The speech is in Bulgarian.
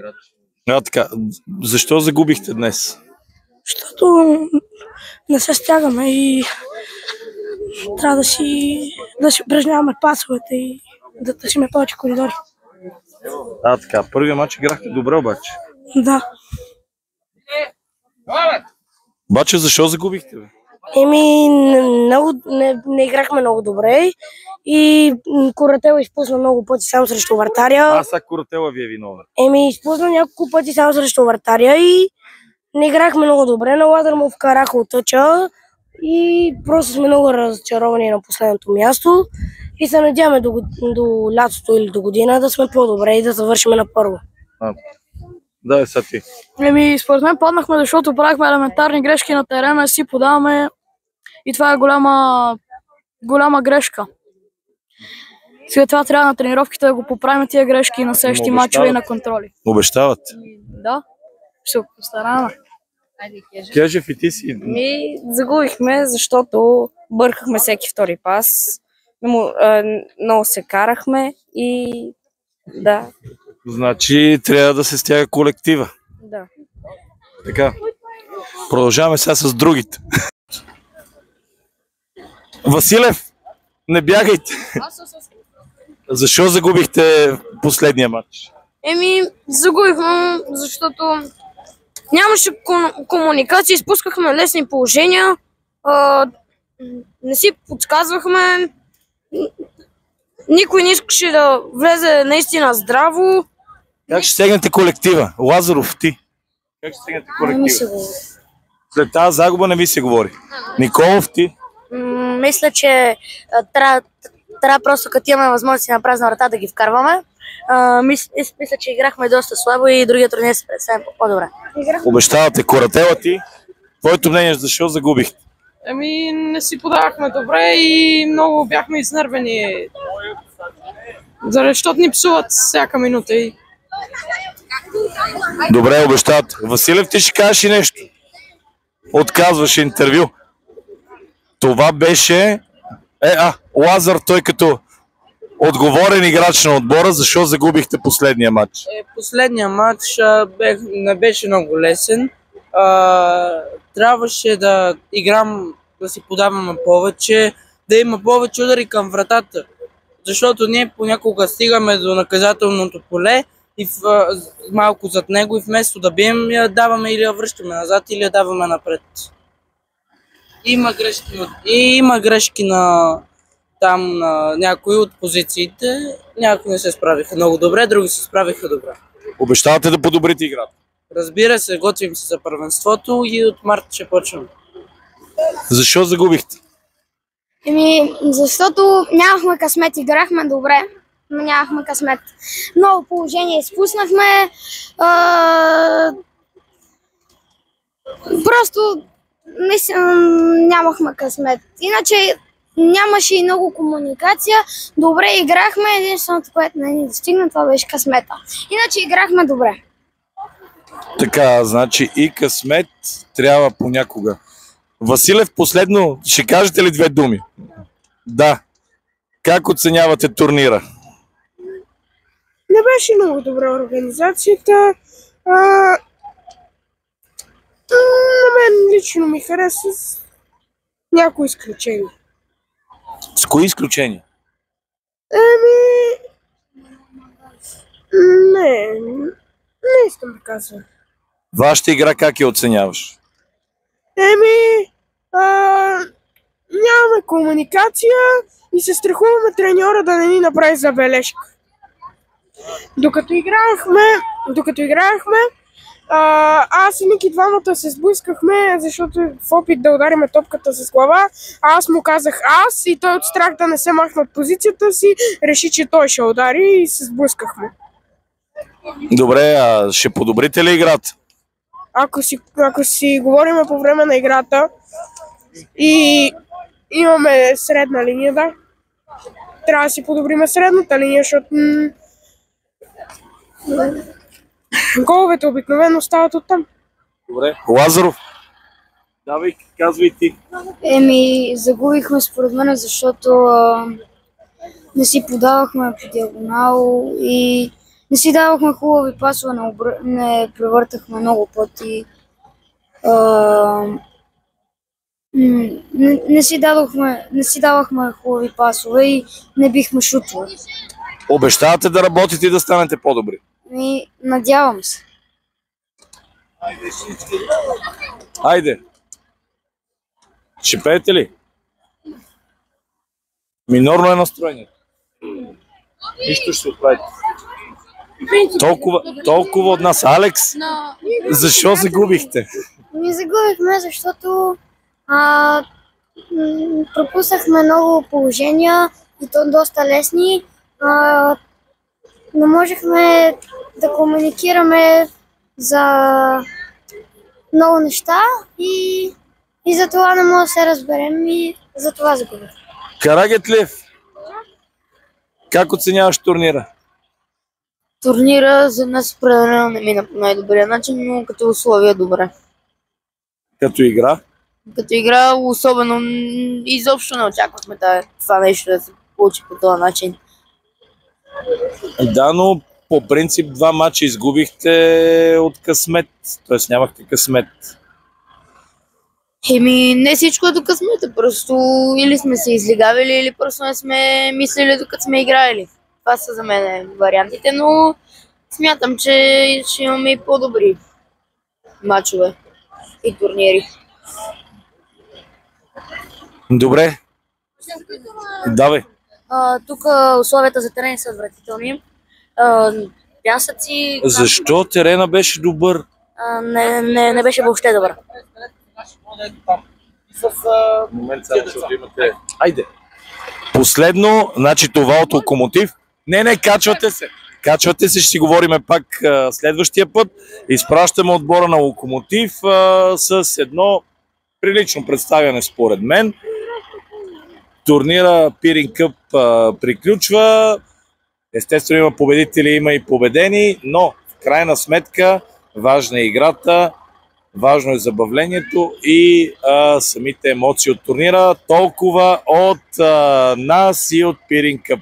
играч. Така. Защо загубихте днес? Защото не се стягаме и трябва да си упражняваме пасовете и да търсиме повече коридори. Така. Първия матч играхте добре обаче. Да. Обаче защо загубихте? Не играхме много добре и Коратела изпусна много пъти само срещу вратаря. Сега Коратела ви е виновен. Изпусна няколко пъти само срещу вратаря и не играхме много добре. На Ладър му вкараха от тъча и просто сме много разочаровани на последното място и се надяваме до лятото или до година да сме по-добре и да завършим на първо. Да, са ти. Според мен паднахме, защото правихме елементарни грешки на терена, си подаваме и това е голяма грешка. Сега това трябва на тренировките да го поправим тия грешки на следващи мачове и на контроли. Обещават? Да, ще се постараме. Кажи и ти си. Загубихме, защото бъркахме всеки втори пас. Много се карахме и да. Значи трябва да се стяга колектива. Да. Така. Продължаваме сега с другите. Василев, не бягайте. Защо загубихте последния матч? Загубихме, защото нямаше комуникация, изпускахме лесни положения, не си подсказвахме, никой не искаше да влезе наистина здраво. Как ще стегнете колектива? Лазаров, ти? Как ще стегнете колектива? След тази загуба не ми се говори. Николов, ти? Мисля, че трябва просто като имаме възможност на празна врата да ги вкарваме. Мисля, че играхме доста слабо и другия турнир се представим по-добре. Обещавате. Коратела, ти? Твоето мнение, защо загубихте? Не си подавахме добре и много бяхме изнервени. Защото ни псуват всяка минута. Добре, обещавате. Василев, ти ще кажеш и нещо. Отказваш интервю. Това беше... Лазар, той като отговорен играч на отбора, защо загубихте последния матч? Последния матч не беше много лесен. Трябваше да играм, да си подаваме повече, да има повече удари към вратата. Защото ние понякога стигаме до наказателното поле и малко зад него и вместо да бием, я даваме или я връщаме назад, или я даваме напред. Има грешки на някои от позициите. Някои не се справиха много добре, други се справиха добре. Обещавате да подобрите играта? Разбира се, готвим се за първенството и от март ще почваме. Защо загубихте? Защото нямахме късмет, играхме добре, но нямахме късмет. Много положение изпуснахме. Просто нямахме късмет. Иначе нямаше и много комуникация. Добре играхме, единственото, което не ни достигна, това беше късмета. Иначе играхме добре. Така, значи и късмет трябва понякога. Василев, последно, ще кажете ли две думи? Да. Как оценявате турнира? Не беше много добра организацията. На мен лично ми хареса с някои изключения. С кои изключения? Не искам да казвам. Вашата игра как я оценяваш? Нямаме комуникация и се страхуваме треньора да не ни направи забележка. Докато играехме, аз и Ники двамата се сблъскахме, защото в опит да удариме топката с глава, аз му казах и той от страх да не се махне от позицията си, реши, че той ще удари и се сблъскахме. Добре, ще подобрите ли играта? Ако си говорим по време на играта и имаме средна линия, да. Трябва да си подобриме средната линия, защото головете обикновено стават оттам. Добре. Лазаров? Давай, казвай ти. Загубихме според мен, защото не си подавахме по диагонал и не си давахме хубави пасове, не превъртахме много пъти. Не си давахме хубави пасове и не бихме шутове. Обещавате да работите и да станете по-добри. Надявам се. Айде. Ще пеете ли? Минорно е настроението. Нищо ще се оправите. Толкова от нас. Алекс, защо загубихте? Загубихме, защото пропуснахме много положения и то доста лесни. Не можехме да комуникираме за много неща и за това не можем да се разберем и за това загубих. Карагетлиев, как оценяваш турнира? Турнира за нас определено не мина по най-добрия начин, но като условия добре. Като игра? Като игра особено изобщо не очаквахме това нещо да се получи по този начин. Да, но по принцип 2 мача изгубихте от късмет, т.е. нямахте късмет. Не всичко е до късмета, просто или сме се излигавили, или просто не сме мислили докато сме играели. Това са за мен вариантите, но смятам, че ще имаме и по-добри мачове и турнири. Добре. Давай. Тук условията за тренинг са отвратителни. Пясъци... Защо терена беше добър? Не беше въобще добър. Айде. Последно, значи това от Локомотив. Не, качвате се. Качвате се, ще си говориме пак следващия път. Изпращаме отбора на Локомотив с едно прилично представяне според мен. Турнира Пирин Къп приключва. Естествено има победители, има и победени, но в крайна сметка важна е играта, важно е забавлението и самите емоции от турнира. Толкова от нас и от Пирин Къп.